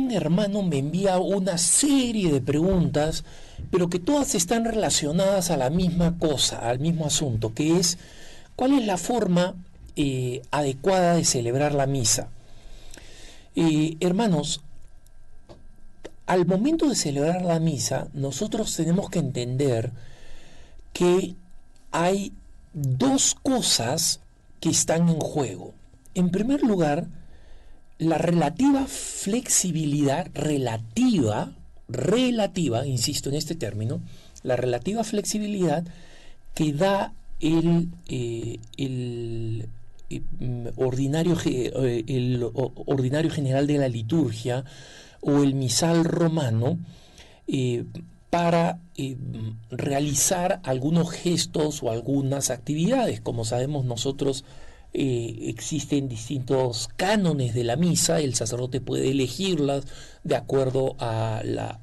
un hermano me envía una serie de preguntas, pero que todas están relacionadas a la misma cosa, al mismo asunto, que es ¿cuál es la forma adecuada de celebrar la misa? Hermanos, al momento de celebrar la misa, nosotros tenemos que entender que hay dos cosas que están en juego. En primer lugar, la relativa flexibilidad, relativa, insisto en este término, la relativa flexibilidad que da el ordinario general de la liturgia o el misal romano para realizar algunos gestos o algunas actividades. Como sabemos nosotros, existen distintos cánones de la misa, el sacerdote puede elegirlas de acuerdo a la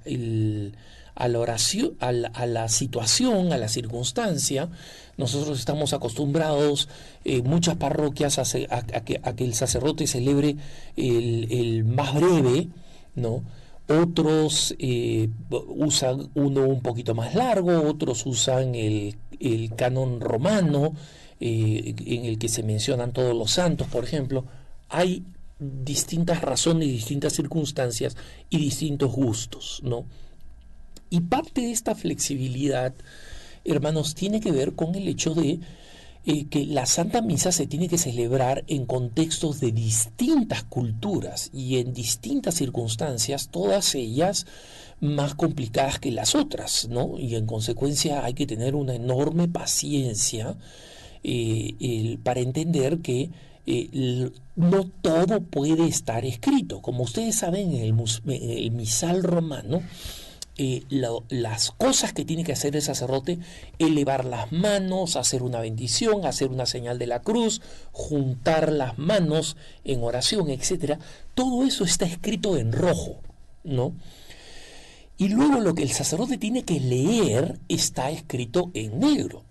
oración, a la situación, a la circunstancia. Nosotros estamos acostumbrados en muchas parroquias a que el sacerdote celebre el más breve, ¿no? Otros usan uno un poquito más largo, otros usan el canon romano, en el que se mencionan todos los santos, por ejemplo. Hay distintas razones, distintas circunstancias y distintos gustos, ¿no? Y parte de esta flexibilidad, hermanos, tiene que ver con el hecho de que la Santa Misa se tiene que celebrar en contextos de distintas culturas y en distintas circunstancias, todas ellas más complicadas que las otras, ¿no? Y en consecuencia hay que tener una enorme paciencia para entender que no todo puede estar escrito. Como ustedes saben, en el misal romano, las cosas que tiene que hacer el sacerdote: elevar las manos, hacer una bendición, hacer una señal de la cruz, juntar las manos en oración, etcétera. Todo eso está escrito en rojo, ¿no? Y luego lo que el sacerdote tiene que leer está escrito en negro.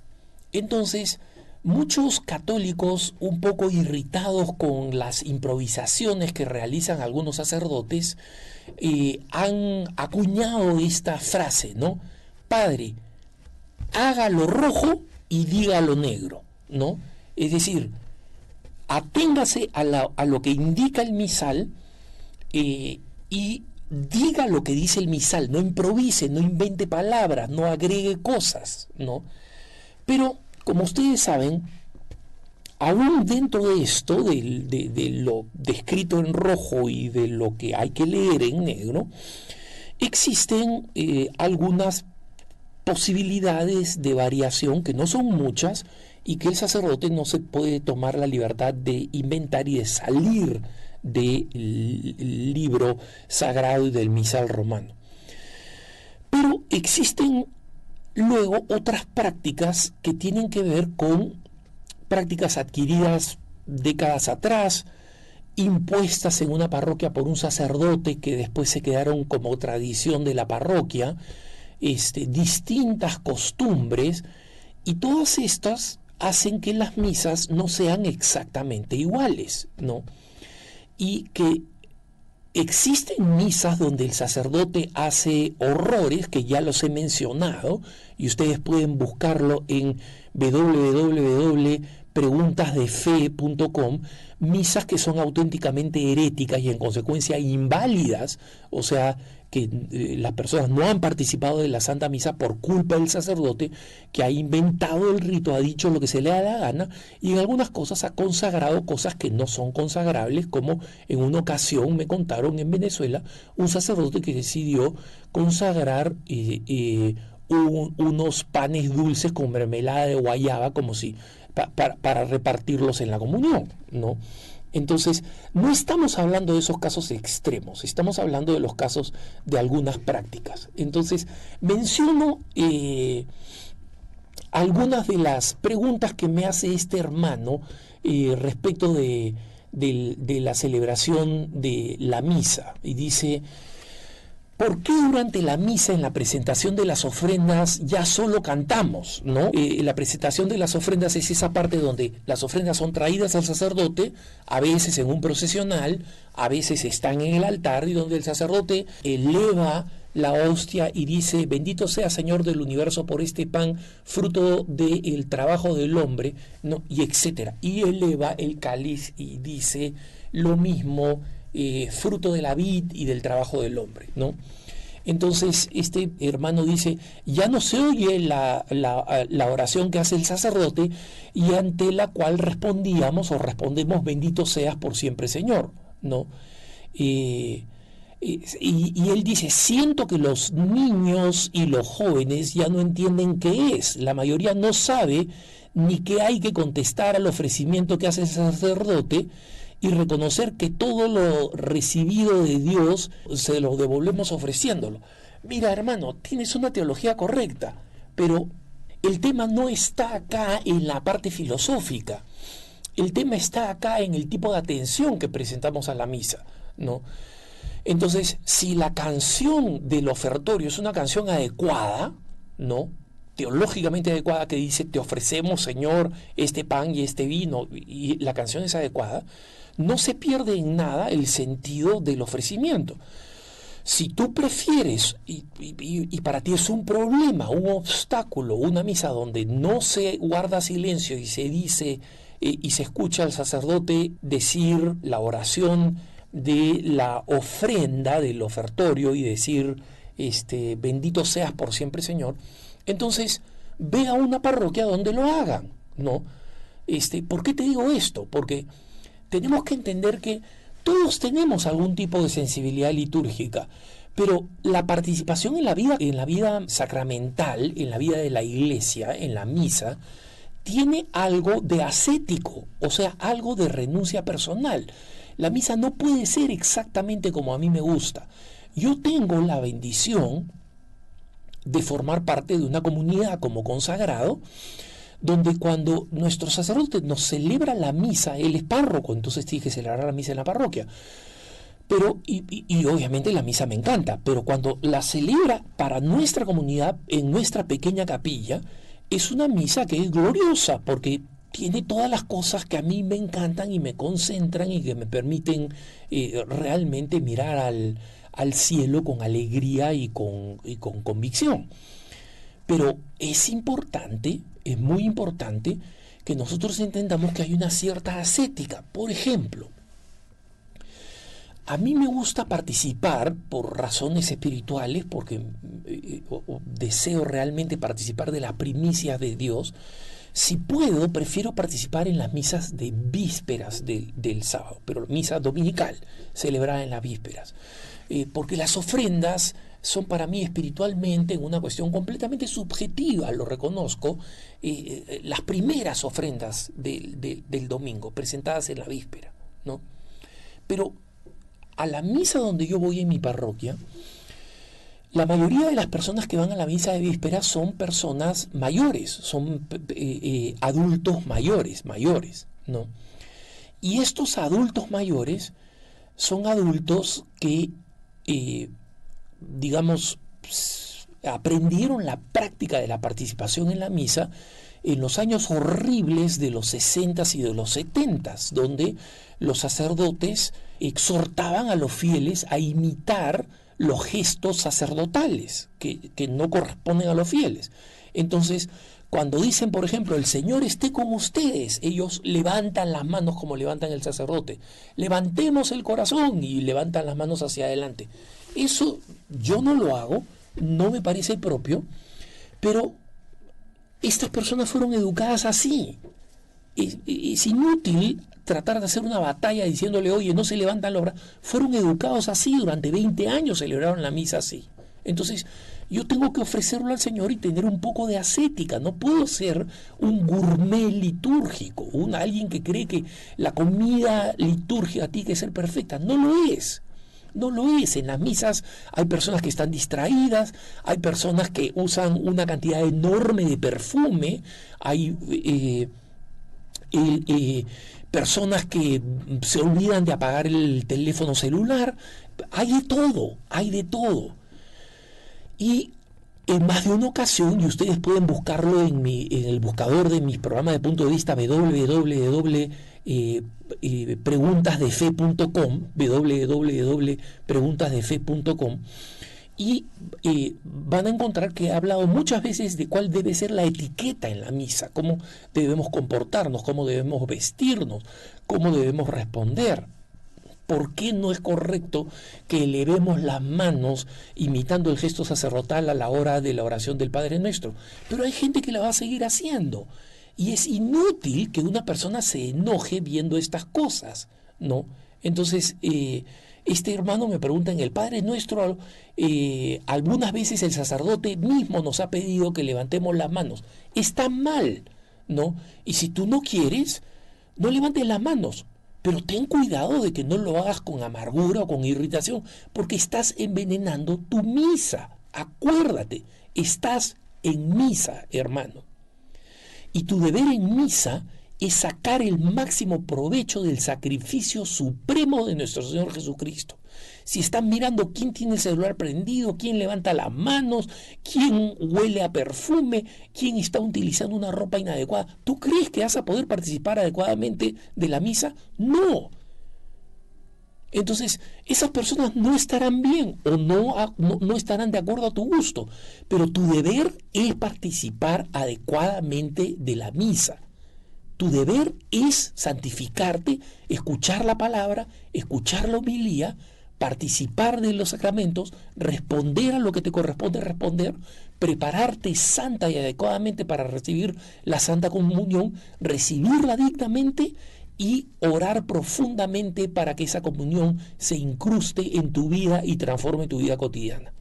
Entonces, muchos católicos, un poco irritados con las improvisaciones que realizan algunos sacerdotes, han acuñado esta frase, ¿no? Padre, hágalo rojo y dígalo negro, ¿no? Es decir, aténgase a lo que indica el misal y diga lo que dice el misal, no improvise, no invente palabras, no agregue cosas, ¿no? Pero, como ustedes saben, aún dentro de esto, de lo descrito en rojo y de lo que hay que leer en negro, existen algunas posibilidades de variación que no son muchas y que el sacerdote no se puede tomar la libertad de inventar y de salir del libro sagrado y del misal romano. Pero existen luego otras prácticas que tienen que ver con prácticas adquiridas décadas atrás, impuestas en una parroquia por un sacerdote que después se quedaron como tradición de la parroquia, distintas costumbres, y todas estas hacen que las misas no sean exactamente iguales, ¿no? Y que existen misas donde el sacerdote hace horrores, que ya los he mencionado, y ustedes pueden buscarlo en www.preguntasdefe.com, misas que son auténticamente heréticas y en consecuencia inválidas, o sea, que las personas no han participado de la Santa Misa por culpa del sacerdote, que ha inventado el rito, ha dicho lo que se le da la gana, y en algunas cosas ha consagrado cosas que no son consagrables, como en una ocasión me contaron en Venezuela un sacerdote que decidió consagrar unos panes dulces con mermelada de guayaba como si para repartirlos en la comunión, ¿no? Entonces, no estamos hablando de esos casos extremos, estamos hablando de los casos de algunas prácticas. Entonces, menciono algunas de las preguntas que me hace este hermano respecto de, de la celebración de la misa. Y dice: ¿Por qué durante la misa, en la presentación de las ofrendas, ya solo cantamos, ¿no? La presentación de las ofrendas es esa parte donde las ofrendas son traídas al sacerdote, a veces en un procesional, a veces están en el altar, y donde el sacerdote eleva la hostia y dice: bendito sea Señor del universo por este pan, fruto del trabajo del hombre, ¿no? Y etcétera. Y eleva el cáliz y dice lo mismo, fruto de la vid y del trabajo del hombre, ¿no? Entonces este hermano dice: ya no se oye la oración que hace el sacerdote, y ante la cual respondíamos o respondemos: bendito seas por siempre, Señor, ¿no? Y él dice: siento que los niños y los jóvenes ya no entienden qué es. La mayoría no sabe ni qué hay que contestar al ofrecimiento que hace el sacerdote, y reconocer que todo lo recibido de Dios se lo devolvemos ofreciéndolo. Mira, hermano, tienes una teología correcta, pero el tema no está acá en la parte filosófica. El tema está acá en el tipo de atención que presentamos a la misa, ¿no? Entonces, si la canción del ofertorio es una canción adecuada, ¿no?, teológicamente adecuada, que dice: te ofrecemos, Señor, este pan y este vino, y la canción es adecuada, no se pierde en nada el sentido del ofrecimiento. Si tú prefieres, y para ti es un problema, un obstáculo, una misa donde no se guarda silencio y se dice y se escucha al sacerdote decir la oración de la ofrenda, del ofertorio, y decir bendito seas por siempre, Señor, entonces ve a una parroquia donde lo hagan, ¿no? ¿Por qué te digo esto? Porque tenemos que entender que todos tenemos algún tipo de sensibilidad litúrgica, pero la participación en la vida sacramental, en la vida de la iglesia, en la misa, tiene algo de ascético, o sea, algo de renuncia personal. La misa no puede ser exactamente como a mí me gusta. Yo tengo la bendición de formar parte de una comunidad como consagrado, donde cuando nuestro sacerdote nos celebra la misa, él es párroco, entonces tiene que celebrar la misa en la parroquia. Pero, y obviamente la misa me encanta, pero cuando la celebra para nuestra comunidad, en nuestra pequeña capilla, es una misa que es gloriosa, porque tiene todas las cosas que a mí me encantan y me concentran y que me permiten realmente mirar al cielo con alegría y con convicción. Pero es importante, es muy importante, que nosotros entendamos que hay una cierta ascética. Por ejemplo, a mí me gusta participar por razones espirituales, porque deseo realmente participar de las primicias de Dios. Si puedo, prefiero participar en las misas de vísperas del sábado, pero misa dominical, celebrada en las vísperas. Porque las ofrendas son para mí espiritualmente una cuestión completamente subjetiva, lo reconozco, las primeras ofrendas del domingo, presentadas en la víspera, ¿no? Pero a la misa donde yo voy en mi parroquia, la mayoría de las personas que van a la misa de víspera son personas mayores, son adultos mayores, ¿no? Y estos adultos mayores son adultos que, digamos, aprendieron la práctica de la participación en la misa en los años horribles de los 60s y de los 70s, donde los sacerdotes exhortaban a los fieles a imitar los gestos sacerdotales que no corresponden a los fieles. Entonces, cuando dicen, por ejemplo, el Señor esté con ustedes, ellos levantan las manos como levantan el sacerdote. Levantemos el corazón, y levantan las manos hacia adelante. Eso yo no lo hago, no me parece propio, pero estas personas fueron educadas así. Es inútil tratar de hacer una batalla diciéndole: oye, no se levantan los brazos. Fueron educados así, durante 20 años celebraron la misa así. Entonces, yo tengo que ofrecerlo al Señor y tener un poco de ascética. No puedo ser un gourmet litúrgico, alguien que cree que la comida litúrgica tiene que ser perfecta. No lo es. No lo es. En las misas hay personas que están distraídas, hay personas que usan una cantidad enorme de perfume, hay personas que se olvidan de apagar el teléfono celular. Hay de todo, hay de todo. Y en más de una ocasión, y ustedes pueden buscarlo en el buscador de mis programas de punto de vista www.preguntasdefe.com, y van a encontrar que he hablado muchas veces de cuál debe ser la etiqueta en la misa, cómo debemos comportarnos, cómo debemos vestirnos, cómo debemos responder. ¿Por qué no es correcto que elevemos las manos imitando el gesto sacerdotal a la hora de la oración del Padre Nuestro? Pero hay gente que la va a seguir haciendo. Y es inútil que una persona se enoje viendo estas cosas, ¿no? Entonces, este hermano me pregunta, en el Padre Nuestro, algunas veces el sacerdote mismo nos ha pedido que levantemos las manos. Está mal, ¿no? Y si tú no quieres, no levantes las manos. Pero ten cuidado de que no lo hagas con amargura o con irritación, porque estás envenenando tu misa. Acuérdate, estás en misa, hermano. Y tu deber en misa es sacar el máximo provecho del sacrificio supremo de nuestro Señor Jesucristo. Si están mirando quién tiene el celular prendido, quién levanta las manos, quién huele a perfume, quién está utilizando una ropa inadecuada, ¿tú crees que vas a poder participar adecuadamente de la misa? No. Entonces, esas personas no estarán bien o no estarán de acuerdo a tu gusto, pero tu deber es participar adecuadamente de la misa. Tu deber es santificarte, escuchar la palabra, escuchar la homilía, participar de los sacramentos, responder a lo que te corresponde responder, prepararte santa y adecuadamente para recibir la Santa Comunión, recibirla dignamente y orar profundamente para que esa comunión se incruste en tu vida y transforme tu vida cotidiana.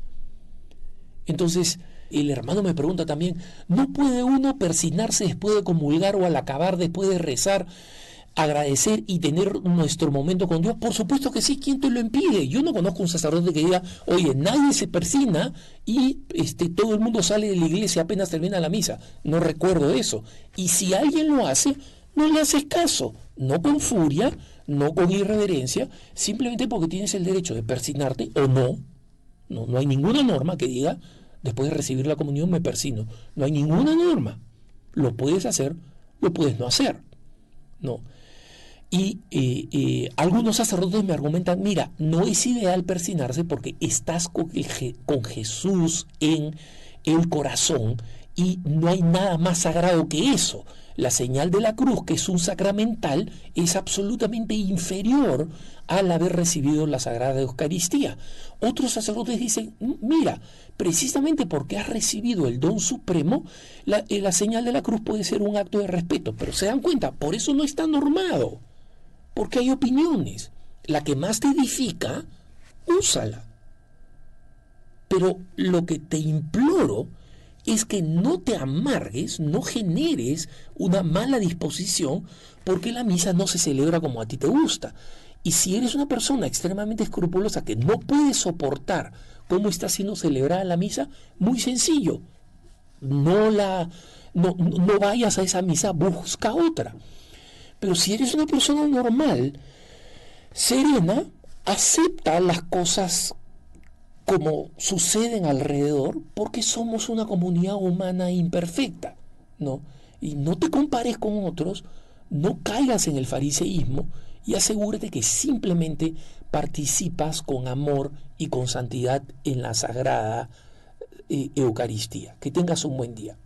Entonces, el hermano me pregunta también, ¿no puede uno persignarse después de comulgar o al acabar, después de rezar, agradecer y tener nuestro momento con Dios? Por supuesto que sí. ¿Quién te lo impide? Yo no conozco un sacerdote que diga, oye, nadie se persigna y todo el mundo sale de la iglesia apenas termina la misa. No recuerdo eso. Y si alguien lo hace, no le haces caso, no con furia, no con irreverencia, simplemente porque tienes el derecho de persignarte o no. No hay ninguna norma que diga, después de recibir la comunión me persigno. No hay ninguna norma. Lo puedes hacer, lo puedes no hacer. No. Y algunos sacerdotes me argumentan, mira, no es ideal persignarse porque estás con Jesús en el corazón y no hay nada más sagrado que eso. La señal de la cruz, que es un sacramental, es absolutamente inferior al haber recibido la Sagrada Eucaristía. Otros sacerdotes dicen, mira, precisamente porque has recibido el don supremo, la señal de la cruz puede ser un acto de respeto. Pero se dan cuenta, por eso no está normado. Porque hay opiniones. La que más te edifica, úsala. Pero lo que te imploro es que no te amargues, no generes una mala disposición porque la misa no se celebra como a ti te gusta. Y si eres una persona extremadamente escrupulosa que no puede soportar cómo está siendo celebrada la misa, muy sencillo, no vayas a esa misa, busca otra. Pero si eres una persona normal, serena, acepta las cosas como suceden alrededor, porque somos una comunidad humana imperfecta, ¿no? Y no te compares con otros, no caigas en el fariseísmo y asegúrate que simplemente participas con amor y con santidad en la Sagrada Eucaristía. Que tengas un buen día.